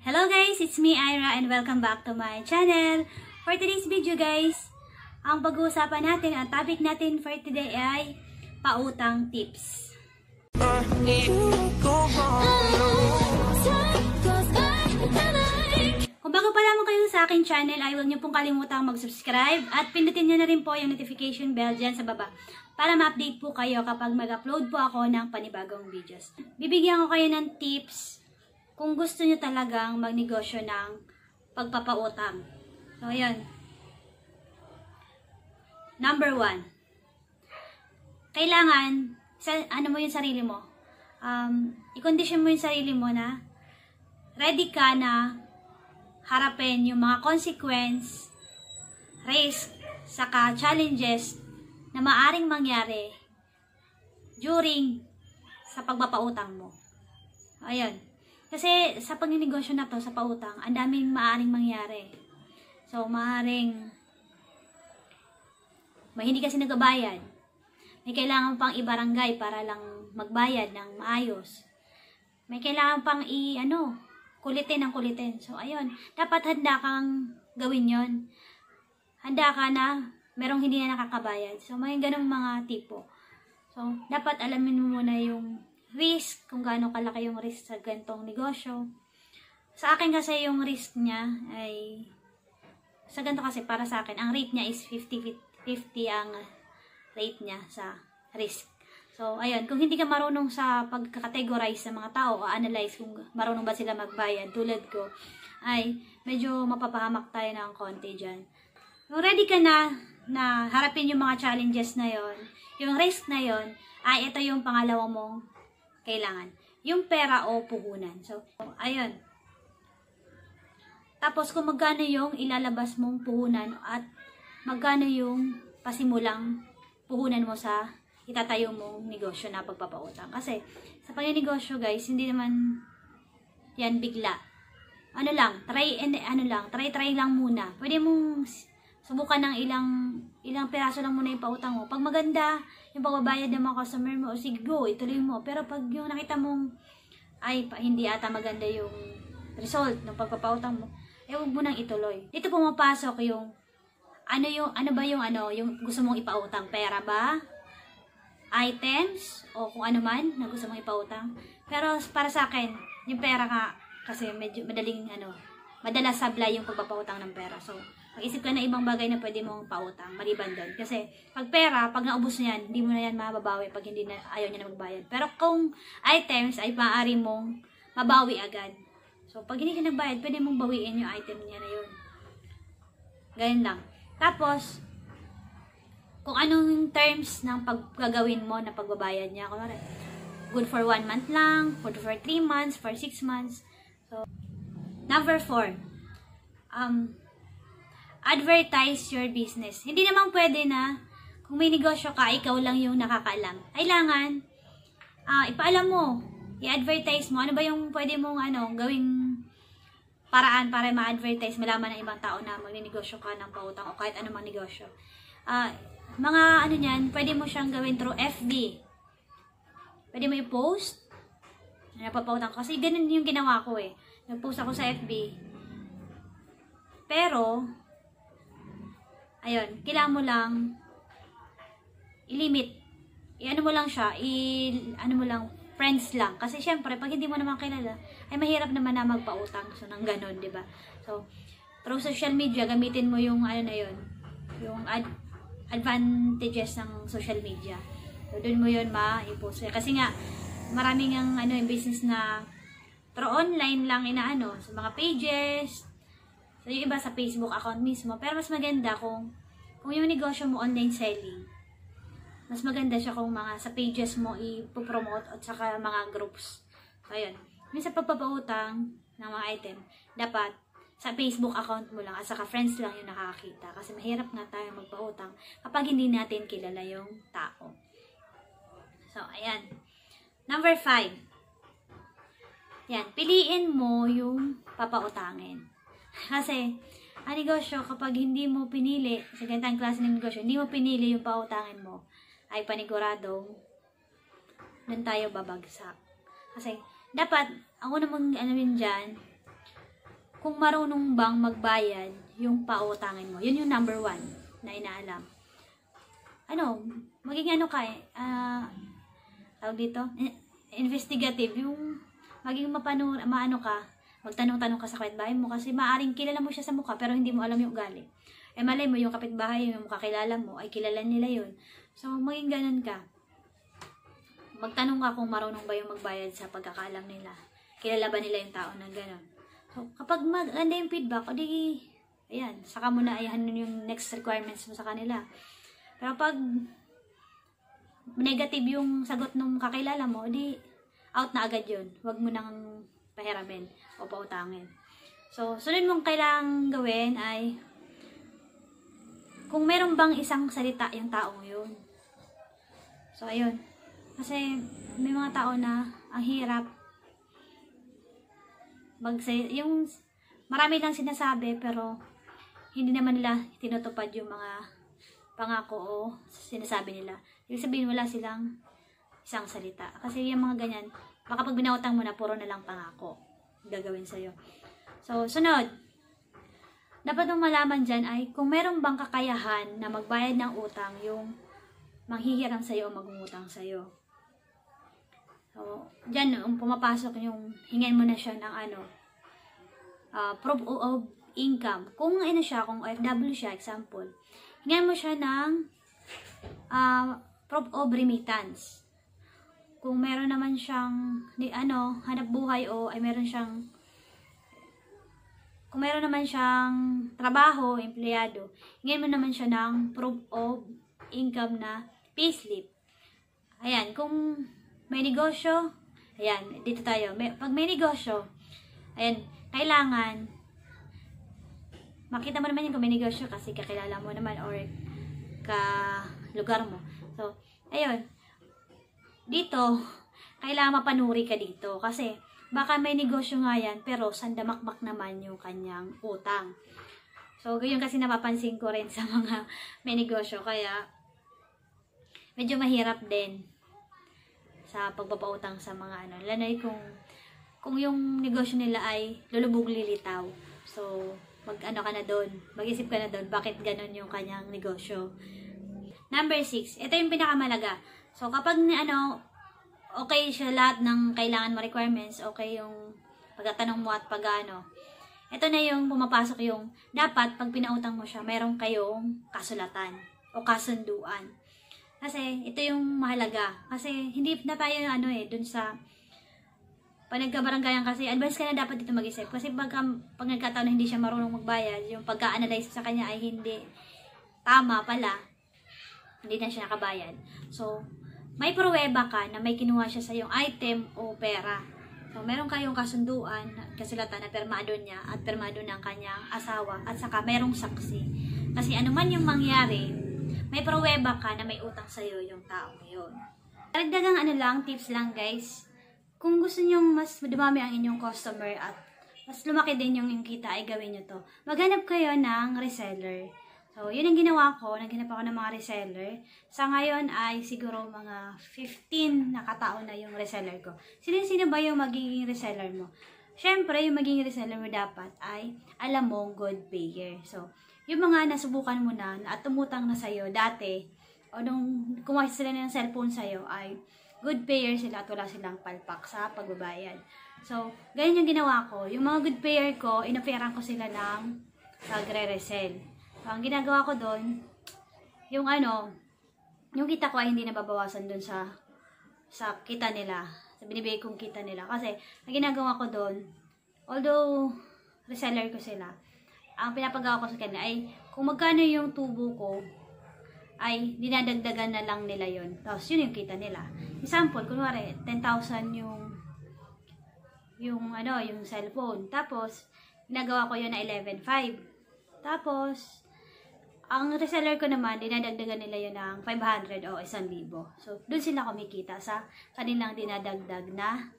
Hello guys, it's me Ira and welcome back to my channel. For today's video guys, ang pag-uusapan natin, ang topic natin for today ay pautang tips. Kung bago pa lamang kayo sa aking channel, ay huwag niyo pong kalimutang mag-subscribe at pindutin niyo na rin po yung notification bell dyan sa baba para ma-update po kayo kapag mag-upload po ako ng panibagong videos. Bibigyan ko kayo ng tips kung gusto nyo talagang magnegosyo ng pagpapautang. So, ayan. Number 1. Kailangan, ano mo yung sarili mo? I-condition mo yung sarili mo na ready ka na harapin yung mga consequence, risk, saka challenges na maaring mangyari during sa pagpapautang mo. Ayan. Kasi sa pagninegosyo na to, sa pautang, ang daming maaaring mangyari. So, maaaring hindi kasi nagbabayad. May kailangan pang ibarangay para lang magbayad ng maayos. May kailangan pang kulitin ng kulitin. So, ayun. Dapat handa kang gawin yon. Handa ka na merong hindi na nakakabayad. So, may ganung mga tipo. So, dapat alamin mo muna yung risk, kung gaano kalaki yung risk sa ganitong negosyo. Sa akin kasi yung risk niya ay, sa ganito kasi para sa akin, ang rate niya is 50-50 ang rate niya sa risk. So, ayun, kung hindi ka marunong sa pagkakategorize sa mga tao o analyze kung marunong ba sila magbayad tulad ko, ay medyo mapapahamak tayo ng konti dyan. Kung ready ka na harapin yung mga challenges na yon, yung risk na yon, ay ito yung pangalawa mong kailangan. Yung pera o puhunan. So, ayun. Tapos, kung magkano yung ilalabas mong puhunan at magkano yung pasimulang puhunan mo sa itatayo mong negosyo na pagpapautang. Kasi, sa pagninegosyo guys, hindi naman yan bigla. Try lang muna. Pwede mong subukan ng ilang peraso lang muna yung pautang mo. Pag maganda yung pagbabayad ng mga customer mo, o sige go, ituloy mo. Pero pag yung nakita mong hindi ata maganda yung result ng pagpapautang mo, huwag mo nang ituloy. Dito pumapasok yung yung gusto mong ipautang. Pera ba? Items? O kung ano man na gusto mong ipautang. Pero para sa akin, yung pera kasi medyo madalas sablay yung pagpapautang ng pera. So, mag-isip ka na ibang bagay na pwede mong pautang, maliban doon. Kasi, pag pera, pag naubos na yan, hindi mo na yan mababawi pag ayaw niya na magbayad. Pero kung items, ay maaari mong mabawi agad. So, pag hindi ka nagbayad, pwede mong bawiin yung item niya na yun. Ganyan lang. Tapos, kung anong terms ng paggagawin mo na pagbabayad niya. Kunwari, good for 1 month lang, good for 3 months, for 6 months. So, number 4. Advertise your business. Hindi naman pwede na kung may negosyo ka, ikaw lang yung nakakaalam. Kailangan, ipaalam mo, i-advertise mo. Ano ba yung pwede mong gawing paraan para ma-advertise, malaman ng ibang tao na magninegosyo ka ng pautang o kahit anumang negosyo. Niyan, pwede mo siyang gawin through FB. Pwede mo i-post. Napapautang ko. Kasi ganun yung ginawa ko eh. Nag-post ako sa FB. Pero, ayun, kailangan mo lang i-limit. I-ano mo lang siya, friends lang. Kasi syempre, pag hindi mo naman kilala, ay mahirap naman na magpautang. So, nang ganun, di ba? So, through social media, gamitin mo yung yung advantages ng social media. So, doon mo yun ma-post. Kasi nga, maraming yung business na through online lang sa mga pages. So, yung iba sa Facebook account mismo. Pero mas maganda kung yung negosyo mo online selling. Mas maganda siya kung sa pages mo ipopromote at saka mga groups. So, ayun. Sa pagpapautang ng mga item, dapat sa Facebook account mo lang at saka friends lang yung nakakita. Kasi mahirap nga tayo magpautang kapag hindi natin kilala yung tao. So, ayan. Number 5. Yan. Piliin mo yung papautangin. Kasi, ang negosyo, kapag hindi mo pinili, sa ganitang klase ng negosyo, hindi mo pinili yung pautangin mo, ay paniguradong doon tayo babagsak. Kasi, dapat, ang una mong dyan, kung marunong bang magbayad yung pautangin mo. Yun yung number 1 na inaalam. Maging ano ka tawag dito, investigative, yung maging maano ka, magtanong-tanong ka sa kapitbahay mo kasi maaring kilala mo siya sa mukha pero hindi mo alam yung ugali. Malay mo yung kapitbahay, yung kakilala mo, ay kilala nila yun. So, maging ganun ka. Magtanong ka kung marunong ba yung magbayad sa pagkakaalam nila. Kilala ba nila yung tao na gano'n. So, kapag maganda yung feedback, ayan, saka mo na ayahan yung next requirements mo sa kanila. Pero pag negative yung sagot ng kakilala mo, out na agad yun. Huwag mo nang pahiramin o pautangin. So, sunod mong kailangang gawin ay kung meron bang isang salita yung taong yun. So, ayun. Kasi may mga tao na ang hirap yung marami lang sinasabi pero hindi naman nila tinutupad yung mga pangako o sinasabi nila. Ibig sabihin wala silang isang salita. Kasi yung mga ganyan, baka pag binautang mo na, puro na lang pangako gagawin sa'yo. So, sunod. Dapat mong malaman dyan ay kung meron bang kakayahan na magbayad ng utang yung manghihiram sa'yo o magungutang sa'yo. So, dyan, pumapasok yung hingin mo na siya ng proof of income. Kung kung OFW siya, example, hingin mo siya ng proof of remittance. Kung meron naman siyang hanap buhay o ay meron siyang kung meron naman siyang trabaho, empleyado, hingin mo naman siya ng proof of income na payslip. Ayan, kung may negosyo, ayan, dito tayo. Pag may negosyo, ayan, kailangan makita mo naman yung kung may negosyo kasi kakilala mo naman or lugar mo. So, ayun. Dito, kailangan mapanuri ka dito kasi baka may negosyo nga yan pero sandamakmak naman yung kanyang utang. So, ganyan kasi napapansin ko rin sa mga may negosyo kaya medyo mahirap din sa pagpapautang sa mga lalo na kung yung negosyo nila ay lulubog lilitaw. So, ka na doon. Mag-isip ka na doon bakit ganun yung kanyang negosyo. Number 6. Ito yung pinakamalaga. So, kapag okay siya lahat ng kailangan mo requirements, okay yung pagtatanong mo at ito na yung pumapasok yung dapat pag pinautang mo siya, meron kayong kasulatan o kasunduan. Kasi ito yung mahalaga. Kasi hindi na tayo dun sa pag nagkabaranggayan kasi advance ka na dapat dito mag-isip. Kasi pag nagkataon na hindi siya marunong magbayad, yung pagka-analyze sa kanya ay hindi tama pala, hindi na siya nakabayad. So, may pruweba ka na may kinuha siya sa yung item o pera. So, meron kayong kasunduan, kasulatan na permado niya at permado ng kanyang asawa at saka merong saksi. Kasi anuman yung mangyari, may pruweba ka na may utang sa'yo yung tao yun. Karagdagang tips lang guys. Kung gusto nyo mas dumami ang inyong customer at mas lumaki din yung kita ay gawin nyo to. Maghanap kayo ng reseller. So, yun ang ginawa ko. Naghanap ako ng mga reseller. Sa ngayon ay siguro mga 15 na katao na yung reseller ko. Sino ba yung magiging reseller mo? Siyempre, yung magiging reseller mo dapat ay alam mo good payer. So, yung mga nasubukan mo na at tumutang na sa'yo dati o nung kumuha sila ng cellphone sa'yo ay good payer sila at wala silang palpak sa pagbabayad. So, ganyan yung ginawa ko. Yung mga good payer ko, inoferan ko sila ng nagre-resell. Ang ginagawa ko doon, yung kita ko ay hindi nababawasan doon sa kita nila, sa binibigay kong kita nila. Kasi, ang ginagawa ko doon, although reseller ko sila, ang pinapagawa ko sa kanila ay kung magkano yung tubo ko, ay dinadagdagan na lang nila yon. Tapos, yun yung kita nila. Example, kunwari, 10,000 yung cellphone. Tapos, ginagawa ko yun na 11,500. Tapos, ang reseller ko naman, dinadagdagan nila yun ng 500 o 1,000. So, doon sila kumikita sa kanilang dinadagdag na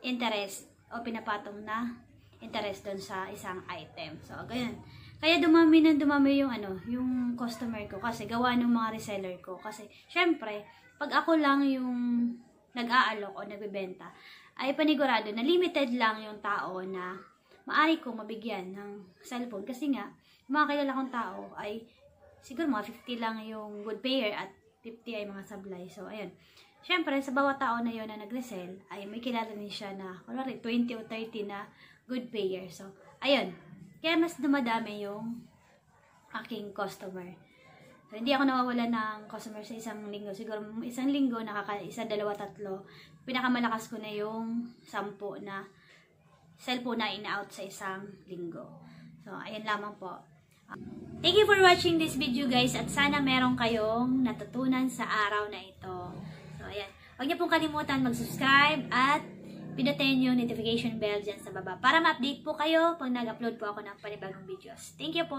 interest o pinapatong na interest doon sa isang item. So, ganyan. Kaya dumami yung customer ko kasi gawa ng mga reseller ko. Kasi, syempre, pag ako lang yung nag-aalok o nagbebenta, ay panigurado na limited lang yung tao na maari kong mabigyan ng cellphone. Kasi nga, mga kilala kong tao ay siguro mga 50 lang yung good payer at 50 ay mga sablay. So, ayun. Siyempre, sa bawat tao na yun na nag-resell, ay may kilala din siya na, kunwari, 20 o 30 na good payer. So, ayun. Kaya mas dumadami yung aking customer. So, hindi ako nawawala ng customer sa isang linggo. Siguro, isang linggo, isa, dalawa, tatlo. Pinakamalakas ko na yung 10 na cellphone na in-out sa isang linggo. So, ayun lamang po. Thank you for watching this video, guys. At sana meron kayong natutunan sa araw na ito. So, ayan. Huwag niyo pong kalimutan mag-subscribe at pinutin yung notification bell dyan sa baba para ma-update po kayo pag nag-upload po ako ng panibagong videos. Thank you po!